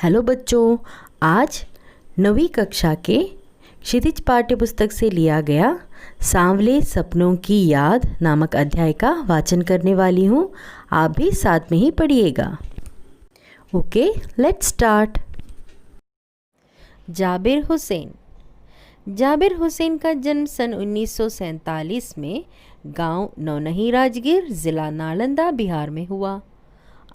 Hello बच्चों, आज 9वीं कक्षा के क्षितिज पाठ्य पुस्तक से लिया गया सांवले सपनों की याद नामक अध्याय का वाचन करने वाली हूँ। आप भी साथ में ही पढ़िएगा। Okay, let's start. Jabir Hussain. Jabir Hussain का जन्म सन 1947 में गांव नौनही राजगीर, ज़िला नालंदा, बिहार में हुआ।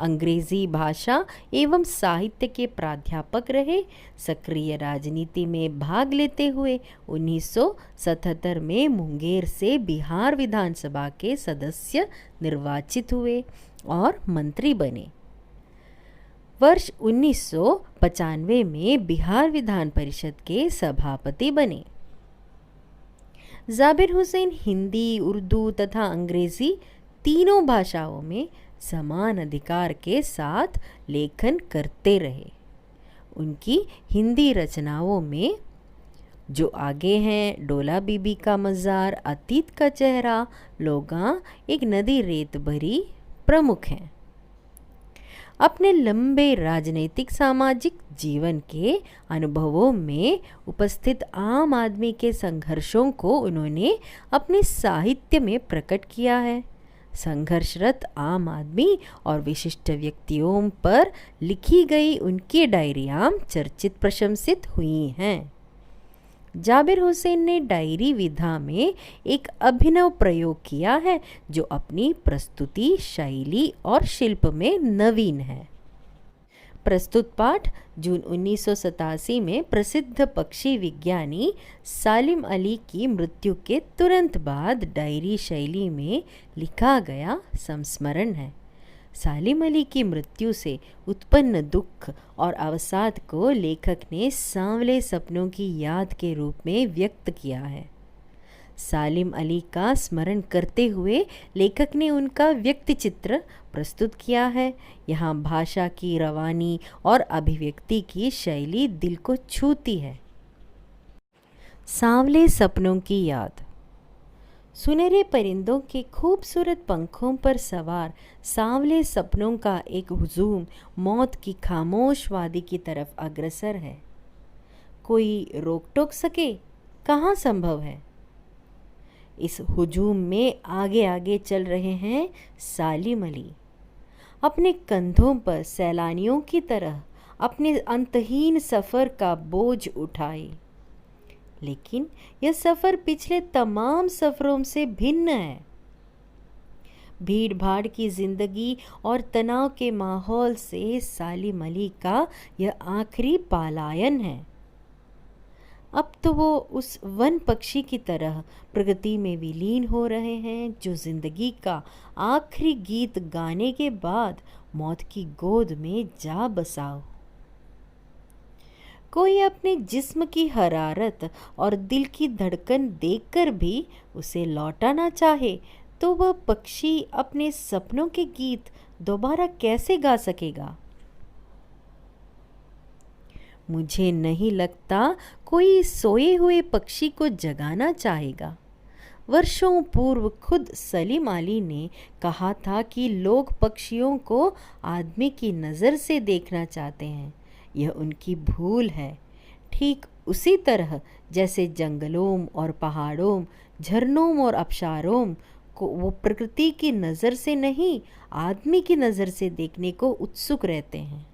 अंग्रेजी भाषा एवं साहित्य के प्राध्यापक रहे। सक्रिय राजनीति में भाग लेते हुए 1977 में मुंगेर से बिहार विधानसभा के सदस्य निर्वाचित हुए और मंत्री बने। वर्ष 1995 में बिहार विधान परिषद के सभापति बने। जाबिर हुसैन हिंदी, उर्दू तथा अंग्रेजी तीनों भाषाओं में समान अधिकार के साथ लेखन करते रहे। उनकी हिंदी रचनाओं में जो आगे हैं डोला बीबी का मज़ार, अतीत का चेहरा, लोगां, एक नदी रेत भरी प्रमुख हैं। अपने लंबे राजनीतिक सामाजिक जीवन के अनुभवों में उपस्थित आम आदमी के संघर्षों को उन्होंने अपने साहित्य में प्रकट किया है। संघर्षरत आम आदमी और विशिष्ट व्यक्तियों पर लिखी गई उनकी डायरियाँ चर्चित प्रशंसित हुई हैं। जाबिर हुसैन ने डायरी विधा में एक अभिनव प्रयोग किया है जो अपनी प्रस्तुति शैली और शिल्प में नवीन है। प्रस्तुत पाठ जून 1987 में प्रसिद्ध पक्षी विज्ञानी सालिम अली की मृत्यु के तुरंत बाद डायरी शैली में लिखा गया संस्मरण है। सालिम अली की मृत्यु से उत्पन्न दुख और अवसाद को लेखक ने सांवले सपनों की याद के रूप में व्यक्त किया है। सालिम अली का स्मरण करते हुए लेखक ने उनका व्यक्ति चित्र प्रस्तुत किया है। यहाँ भाषा की रवानी और अभिव्यक्ति की शैली दिल को छूती है। सांवले सपनों की याद। सुनहरे परिंदों के खूबसूरत पंखों पर सवार सांवले सपनों का एक हुजूम मौत की खामोश वादी की तरफ अग्रसर है। कोई रोक टोक सके? कहाँ संभव है। इस हुजूम में आगे आगे चल रहे हैं सालिम अली, अपने कंधों पर सैलानियों की तरह अपने अंतहीन सफ़र का बोझ उठाए। लेकिन यह सफ़र पिछले तमाम सफ़रों से भिन्न है। भीड़ भाड़ की ज़िंदगी और तनाव के माहौल से सालिम अली का यह आखिरी पलायन है। अब तो वो उस वन पक्षी की तरह प्रगति में विलीन हो रहे हैं जो जिंदगी का आखिरी गीत गाने के बाद मौत की गोद में जा बसा हो। कोई अपने जिस्म की हरारत और दिल की धड़कन देखकर भी उसे लौटाना चाहे तो वह पक्षी अपने सपनों के गीत दोबारा कैसे गा सकेगा। मुझे नहीं लगता कोई सोए हुए पक्षी को जगाना चाहेगा। वर्षों पूर्व खुद सलीम अली ने कहा था कि लोग पक्षियों को आदमी की नज़र से देखना चाहते हैं। यह उनकी भूल है। ठीक उसी तरह जैसे जंगलों और पहाड़ों, झरनों और आबशारों को वो प्रकृति की नज़र से नहीं, आदमी की नज़र से देखने को उत्सुक रहते हैं।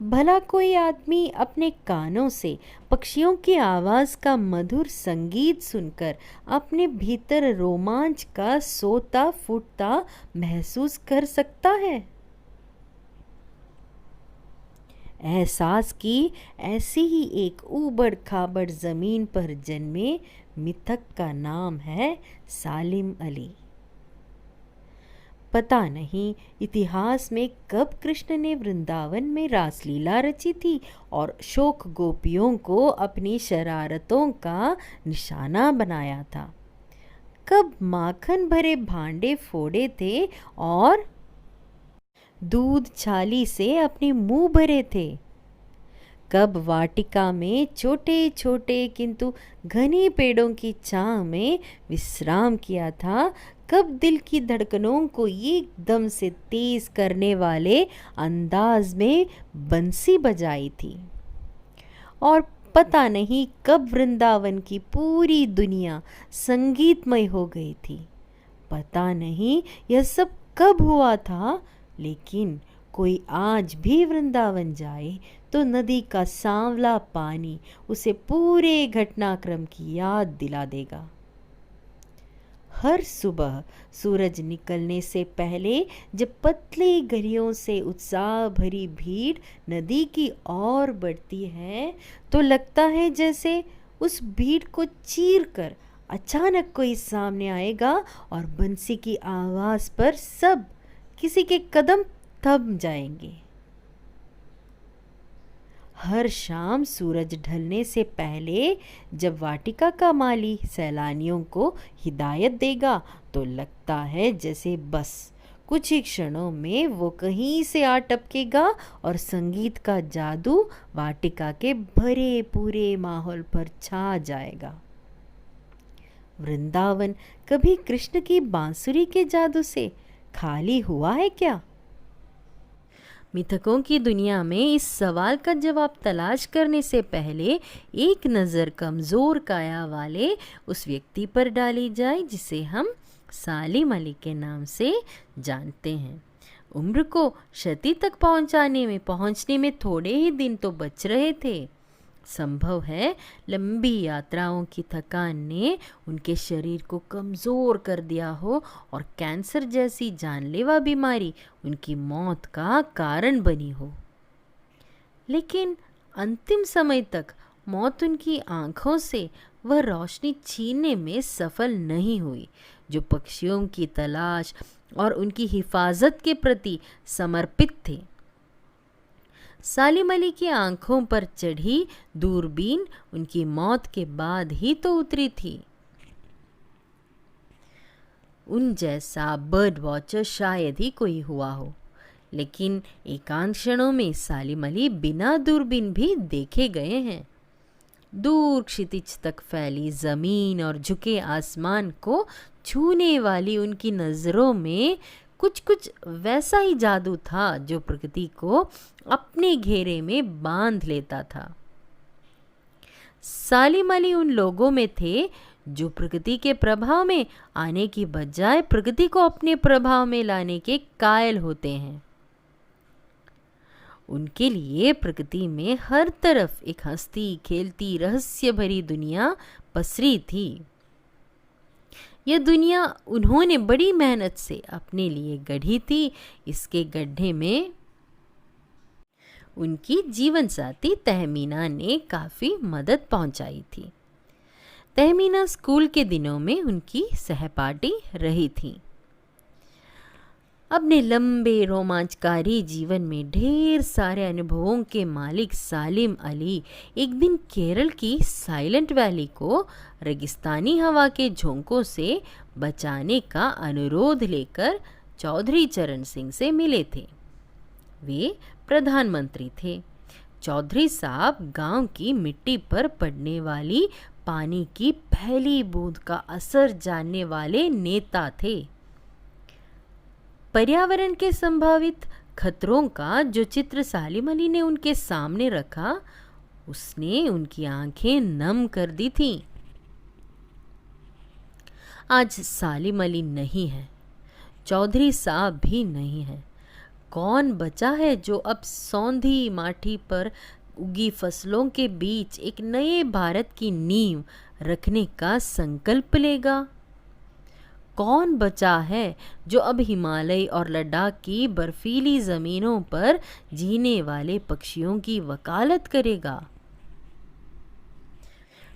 भला कोई आदमी अपने कानों से पक्षियों की आवाज़ का मधुर संगीत सुनकर अपने भीतर रोमांच का सोता फूटता महसूस कर सकता है? एहसास की ऐसी ही एक ऊबड़ खाबड़ ज़मीन पर जन्मे मिथक का नाम है सालिम अली। पता नहीं इतिहास में कब कृष्ण ने वृंदावन में रासलीला रची थी और शोक गोपियों को अपनी शरारतों का निशाना बनाया था। कब माखन भरे भांडे फोड़े थे और दूध छाली से अपने मुंह भरे थे। कब वाटिका में छोटे छोटे किंतु घने पेड़ों की छांव में विश्राम किया था। कब दिल की धड़कनों को एकदम से तेज करने वाले अंदाज में बंसी बजाई थी। और पता नहीं कब वृंदावन की पूरी दुनिया संगीतमय हो गई थी। पता नहीं यह सब कब हुआ था, लेकिन कोई आज भी वृंदावन जाए तो नदी का सांवला पानी उसे पूरे घटनाक्रम की याद दिला देगा। हर सुबह सूरज निकलने से पहले जब पतली गलियों से उत्साह भरी भीड़ नदी की ओर बढ़ती है तो लगता है जैसे उस भीड़ को चीरकर अचानक कोई सामने आएगा और बंसी की आवाज़ पर सब किसी के कदम थम जाएंगे। हर शाम सूरज ढलने से पहले जब वाटिका का माली सैलानियों को हिदायत देगा तो लगता है जैसे बस कुछ ही क्षणों में वो कहीं से आ टपकेगा और संगीत का जादू वाटिका के भरे पूरे माहौल पर छा जाएगा। वृंदावन कभी कृष्ण की बांसुरी के जादू से खाली हुआ है क्या? मिथकों की दुनिया में इस सवाल का जवाब तलाश करने से पहले एक नज़र कमज़ोर काया वाले उस व्यक्ति पर डाली जाए जिसे हम सालिम अली के नाम से जानते हैं। उम्र को क्षति तक पहुंचने में थोड़े ही दिन तो बच रहे थे। संभव है लंबी यात्राओं की थकान ने उनके शरीर को कमज़ोर कर दिया हो और कैंसर जैसी जानलेवा बीमारी उनकी मौत का कारण बनी हो। लेकिन अंतिम समय तक मौत उनकी आंखों से वह रोशनी छीनने में सफल नहीं हुई जो पक्षियों की तलाश और उनकी हिफाजत के प्रति समर्पित थे। सालिम अली की आंखों पर चढ़ी दूरबीन उनकी मौत के बाद ही तो उतरी थी। उन जैसा बर्ड वॉचर शायद ही कोई हुआ हो, लेकिन एकांत क्षणों में सालिम अली बिना दूरबीन भी देखे गए हैं। दूर क्षितिज तक फैली जमीन और झुके आसमान को छूने वाली उनकी नजरों में कुछ कुछ वैसा ही जादू था जो प्रकृति को अपने घेरे में बांध लेता था। सालिम अली उन लोगों में थे जो प्रकृति के प्रभाव में आने की बजाय प्रकृति को अपने प्रभाव में लाने के कायल होते हैं। उनके लिए प्रकृति में हर तरफ एक हंसती खेलती रहस्य भरी दुनिया पसरी थी। यह दुनिया उन्होंने बड़ी मेहनत से अपने लिए गढ़ी थी। इसके गड्ढे में उनकी जीवन साथी तहमीना ने काफ़ी मदद पहुंचाई थी। तहमीना स्कूल के दिनों में उनकी सहपाठी रही थी। अपने लंबे रोमांचकारी जीवन में ढेर सारे अनुभवों के मालिक सालिम अली एक दिन केरल की साइलेंट वैली को रेगिस्तानी हवा के झोंकों से बचाने का अनुरोध लेकर चौधरी चरण सिंह से मिले थे। वे प्रधानमंत्री थे। चौधरी साहब गांव की मिट्टी पर पड़ने वाली पानी की पहली बूंद का असर जानने वाले नेता थे। पर्यावरण के संभावित खतरों का जो चित्र सालिम अली ने उनके सामने रखा, उसने उनकी आंखें नम कर दी थीं। आज सालिम अली नहीं है, चौधरी साहब भी नहीं है। कौन बचा है जो अब सौंधी माटी पर उगी फसलों के बीच एक नए भारत की नींव रखने का संकल्प लेगा? कौन बचा है जो अब हिमालय और लद्दाख की बर्फीली ज़मीनों पर जीने वाले पक्षियों की वकालत करेगा?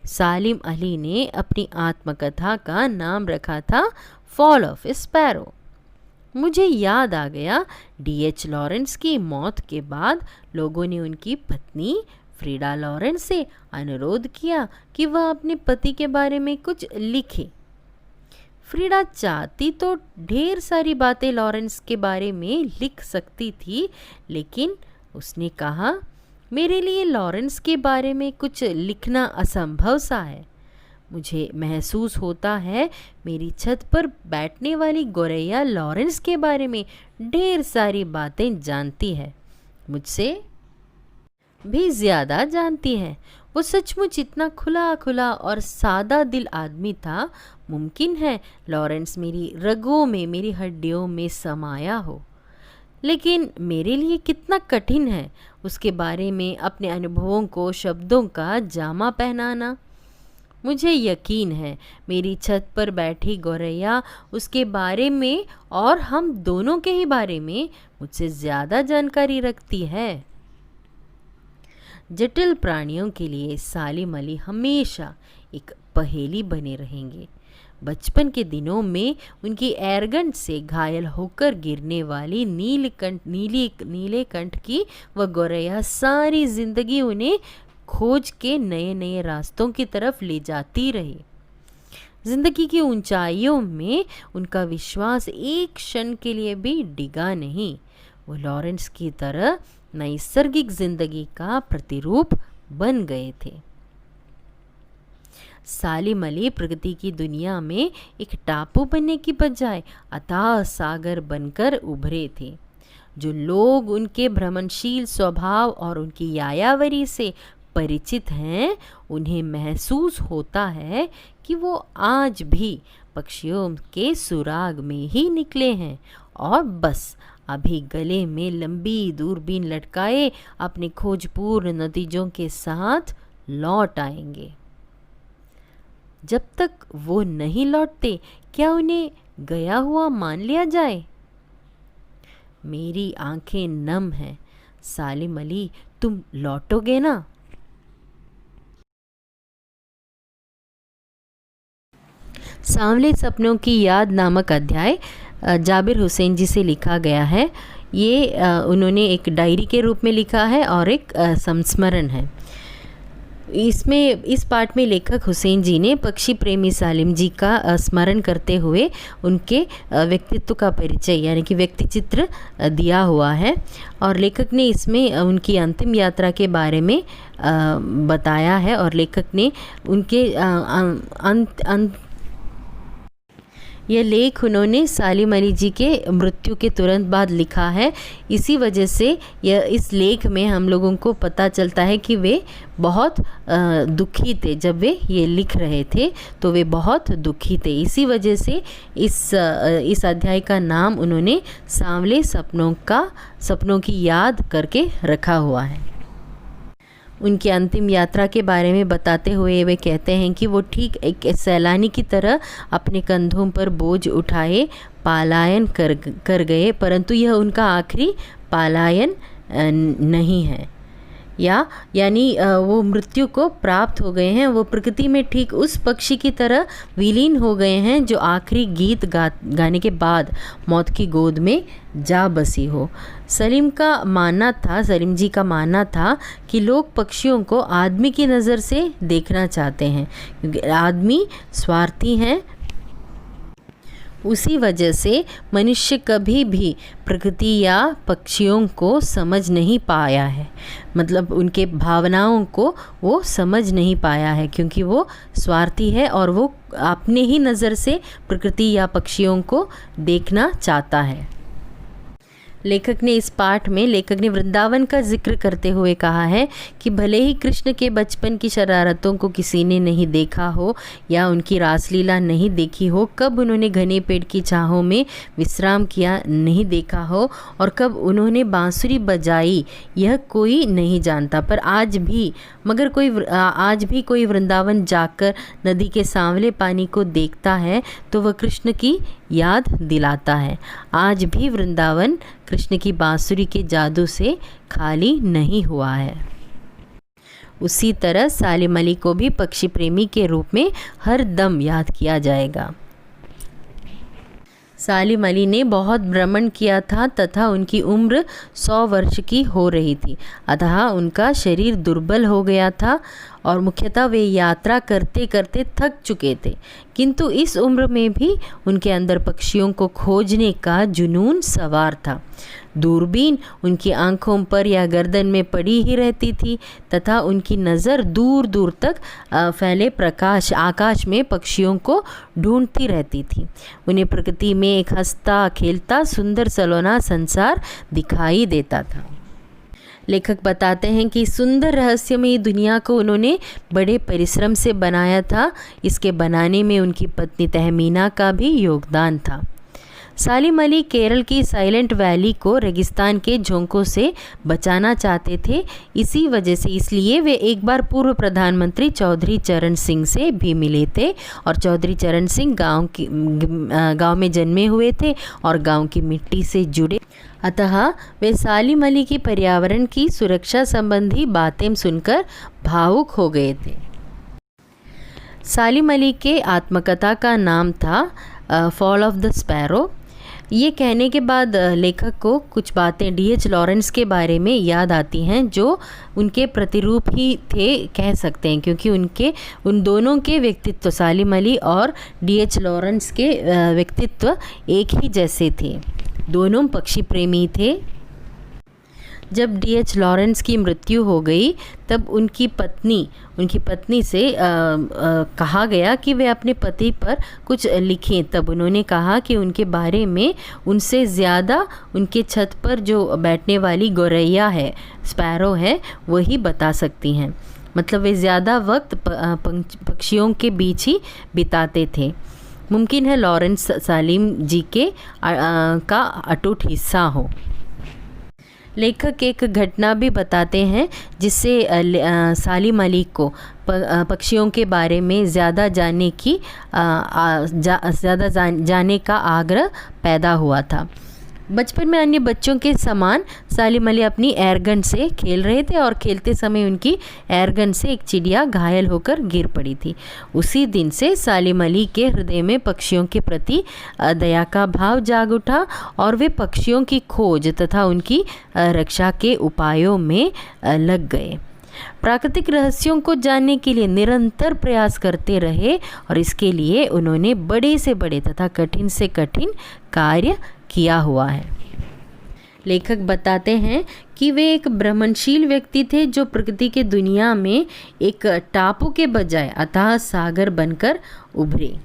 सालिम अली ने अपनी आत्मकथा का नाम रखा था फॉल ऑफ ए स्पैरो। मुझे याद आ गया, D.H. लॉरेंस की मौत के बाद लोगों ने उनकी पत्नी फ्रीडा लॉरेंस से अनुरोध किया कि वह अपने पति के बारे में कुछ लिखे। फ्रीडा चाहती तो ढेर सारी बातें लॉरेंस के बारे में लिख सकती थी, लेकिन उसने कहा, मेरे लिए लॉरेंस के बारे में कुछ लिखना असंभव सा है। मुझे महसूस होता है मेरी छत पर बैठने वाली गोरैया लॉरेंस के बारे में ढेर सारी बातें जानती है, मुझसे भी ज़्यादा जानती है। वो सचमुच इतना खुला खुला और सादा दिल आदमी था। मुमकिन है लॉरेंस मेरी रगों में, मेरी हड्डियों में समाया हो। लेकिन मेरे लिए कितना कठिन है उसके बारे में अपने अनुभवों को शब्दों का जामा पहनाना। मुझे यकीन है मेरी छत पर बैठी गौरैया उसके बारे में और हम दोनों के ही बारे में मुझसे ज़्यादा जानकारी रखती है। जटिल प्राणियों के लिए सालिम अली हमेशा एक पहेली बने रहेंगे। बचपन के दिनों में उनकी एयरगन से घायल होकर गिरने वाली नीलेकंठ की वह गौरैया सारी जिंदगी उन्हें खोज के नए नए रास्तों की तरफ ले जाती रही। जिंदगी की ऊंचाइयों में उनका विश्वास एक क्षण के लिए भी डिगा नहीं। वो लॉरेंस की तरह नैसर्गिक जिंदगी का प्रतिरूप बन गए थे। सालिम अली प्रगति की दुनिया में एक टापू बनने की बजाय अथाह सागर बनकर उभरे थे। जो लोग उनके भ्रमणशील स्वभाव और उनकी यायावरी से परिचित हैं, उन्हें महसूस होता है कि वो आज भी पक्षियों के सुराग में ही निकले हैं और बस अभी गले में लंबी दूरबीन लटकाए अपने खोजपूर्ण नतीजों के साथ लौट आएंगे। जब तक वो नहीं लौटते, क्या उन्हें गया हुआ मान लिया जाए? मेरी आंखें नम हैं। सालिम अली, तुम लौटोगे ना? सांवले सपनों की याद नामक अध्याय जाबिर हुसैन जी से लिखा गया है। ये उन्होंने एक डायरी के रूप में लिखा है और एक संस्मरण है। इसमें इस पाठ में लेखक हुसैन जी ने पक्षी प्रेमी सालिम जी का स्मरण करते हुए उनके व्यक्तित्व का परिचय यानी कि व्यक्ति चित्र दिया हुआ है। और लेखक ने इसमें उनकी अंतिम यात्रा के बारे में बताया है और लेखक ने उनके यह लेख उन्होंने सालिम अली जी के मृत्यु के तुरंत बाद लिखा है। इसी वजह से इस लेख में हम लोगों को पता चलता है कि वे बहुत दुखी थे। जब वे ये लिख रहे थे तो वे बहुत दुखी थे। इसी वजह से इस अध्याय का नाम उन्होंने सांवले सपनों की याद करके रखा हुआ है। उनकी अंतिम यात्रा के बारे में बताते हुए वे कहते हैं कि वो ठीक एक सैलानी की तरह अपने कंधों पर बोझ उठाए पलायन कर गए, परंतु यह उनका आखिरी पलायन नहीं है। यानी वो मृत्यु को प्राप्त हो गए हैं। वो प्रकृति में ठीक उस पक्षी की तरह विलीन हो गए हैं जो आखिरी गीत गाने के बाद मौत की गोद में जा बसी हो। सलीम जी का मानना था कि लोग पक्षियों को आदमी की नज़र से देखना चाहते हैं, क्योंकि आदमी स्वार्थी हैं। उसी वजह से मनुष्य कभी भी प्रकृति या पक्षियों को समझ नहीं पाया है, मतलब उनके भावनाओं को वो समझ नहीं पाया है, क्योंकि वो स्वार्थी है और वो अपने ही नज़र से प्रकृति या पक्षियों को देखना चाहता है। लेखक ने वृंदावन का जिक्र करते हुए कहा है कि भले ही कृष्ण के बचपन की शरारतों को किसी ने नहीं देखा हो या उनकी रासलीला नहीं देखी हो, कब उन्होंने घने पेड़ की छाहों में विश्राम किया नहीं देखा हो और कब उन्होंने बांसुरी बजाई, यह कोई नहीं जानता। पर आज भी कोई वृंदावन जाकर नदी के सांवले पानी को देखता है तो वह कृष्ण की याद दिलाता है। आज भी वृंदावन कृष्ण की बांसुरी के जादू से खाली नहीं हुआ है। उसी तरह सालिम अली को भी पक्षी प्रेमी के रूप में हर दम याद किया जाएगा। सालिम अली ने बहुत भ्रमण किया था तथा उनकी उम्र 100 वर्ष की हो रही थी, अतः उनका शरीर दुर्बल हो गया था और मुख्यतः वे यात्रा करते करते थक चुके थे, किंतु इस उम्र में भी उनके अंदर पक्षियों को खोजने का जुनून सवार था। दूरबीन उनकी आंखों पर या गर्दन में पड़ी ही रहती थी तथा उनकी नज़र दूर दूर तक फैले प्रकाश आकाश में पक्षियों को ढूंढती रहती थी। उन्हें प्रकृति में एक हंसता खेलता सुंदर सलोना संसार दिखाई देता था। लेखक बताते हैं कि सुंदर रहस्यमयी दुनिया को उन्होंने बड़े परिश्रम से बनाया था। इसके बनाने में उनकी पत्नी तहमीना का भी योगदान था। सालिम अली केरल की साइलेंट वैली को रेगिस्तान के झोंकों से बचाना चाहते थे। इसी वजह से इसलिए वे एक बार पूर्व प्रधानमंत्री चौधरी चरण सिंह से भी मिले थे और चौधरी चरण सिंह गांव में जन्मे हुए थे और गांव की मिट्टी से जुड़े। अतः वे सालिम अली की पर्यावरण की सुरक्षा संबंधी बातें सुनकर भावुक हो गए थे। सालिम अली के आत्मकथा का नाम था फॉल ऑफ द स्पैरो। ये कहने के बाद लेखक को कुछ बातें D.H. लॉरेंस के बारे में याद आती हैं जो उनके प्रतिरूप ही थे कह सकते हैं, क्योंकि उन दोनों के व्यक्तित्व सालिम अली और D.H. लॉरेंस के व्यक्तित्व एक ही जैसे थे। दोनों पक्षी प्रेमी थे। जब D.H. लॉरेंस की मृत्यु हो गई तब उनकी पत्नी से कहा गया कि वे अपने पति पर कुछ लिखें। तब उन्होंने कहा कि उनके बारे में उनसे ज़्यादा उनके छत पर जो बैठने वाली गौरैया है, स्पैरो है, वही बता सकती हैं। मतलब वे ज़्यादा वक्त पक्षियों के बीच ही बिताते थे। मुमकिन है लॉरेंस सालिम जी के का अटूट हिस्सा हो। लेखक एक घटना भी बताते हैं जिससे सालिम अली को पक्षियों के बारे में ज़्यादा जानने का आग्रह पैदा हुआ था। बचपन में अन्य बच्चों के समान सालिम अली अपनी एयरगन से खेल रहे थे और खेलते समय उनकी एयरगन से एक चिड़िया घायल होकर गिर पड़ी थी। उसी दिन से सालिम अली के हृदय में पक्षियों के प्रति दया का भाव जाग उठा और वे पक्षियों की खोज तथा उनकी रक्षा के उपायों में लग गए। प्राकृतिक रहस्यों को जानने के लिए निरंतर प्रयास करते रहे और इसके लिए उन्होंने बड़े से बड़े तथा कठिन से कठिन कार्य किया हुआ है। लेखक बताते हैं कि वे एक भ्रमणशील व्यक्ति थे जो प्रकृति के दुनिया में एक टापू के बजाय अथाह सागर बनकर उभरे।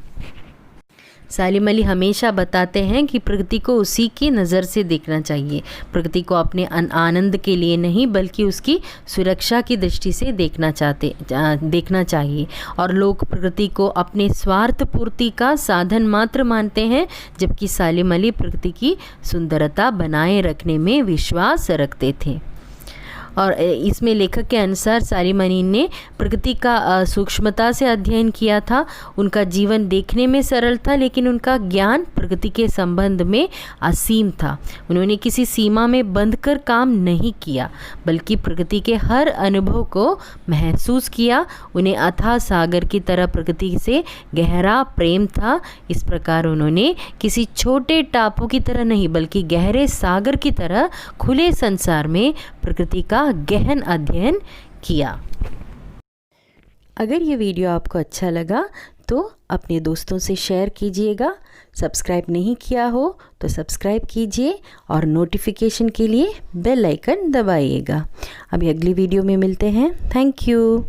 सालिम अली हमेशा बताते हैं कि प्रकृति को उसी की नज़र से देखना चाहिए। प्रकृति को अपने आनंद के लिए नहीं बल्कि उसकी सुरक्षा की दृष्टि से देखना चाहिए। और लोग प्रकृति को अपने स्वार्थ पूर्ति का साधन मात्र मानते हैं, जबकि सालिम अली प्रकृति की सुंदरता बनाए रखने में विश्वास रखते थे। और इसमें लेखक के अनुसार सालिम अली ने प्रकृति का सूक्ष्मता से अध्ययन किया था। उनका जीवन देखने में सरल था लेकिन उनका ज्ञान प्रकृति के संबंध में असीम था। उन्होंने किसी सीमा में बंध कर काम नहीं किया बल्कि प्रकृति के हर अनुभव को महसूस किया। उन्हें अथाह सागर की तरह प्रकृति से गहरा प्रेम था। इस प्रकार उन्होंने किसी छोटे टापू की तरह नहीं बल्कि गहरे सागर की तरह खुले संसार में प्रकृति का गहन अध्ययन किया। अगर ये वीडियो आपको अच्छा लगा तो अपने दोस्तों से शेयर कीजिएगा। सब्सक्राइब नहीं किया हो तो सब्सक्राइब कीजिए और नोटिफिकेशन के लिए बेल आइकन दबाइएगा। अभी अगली वीडियो में मिलते हैं। Thank you.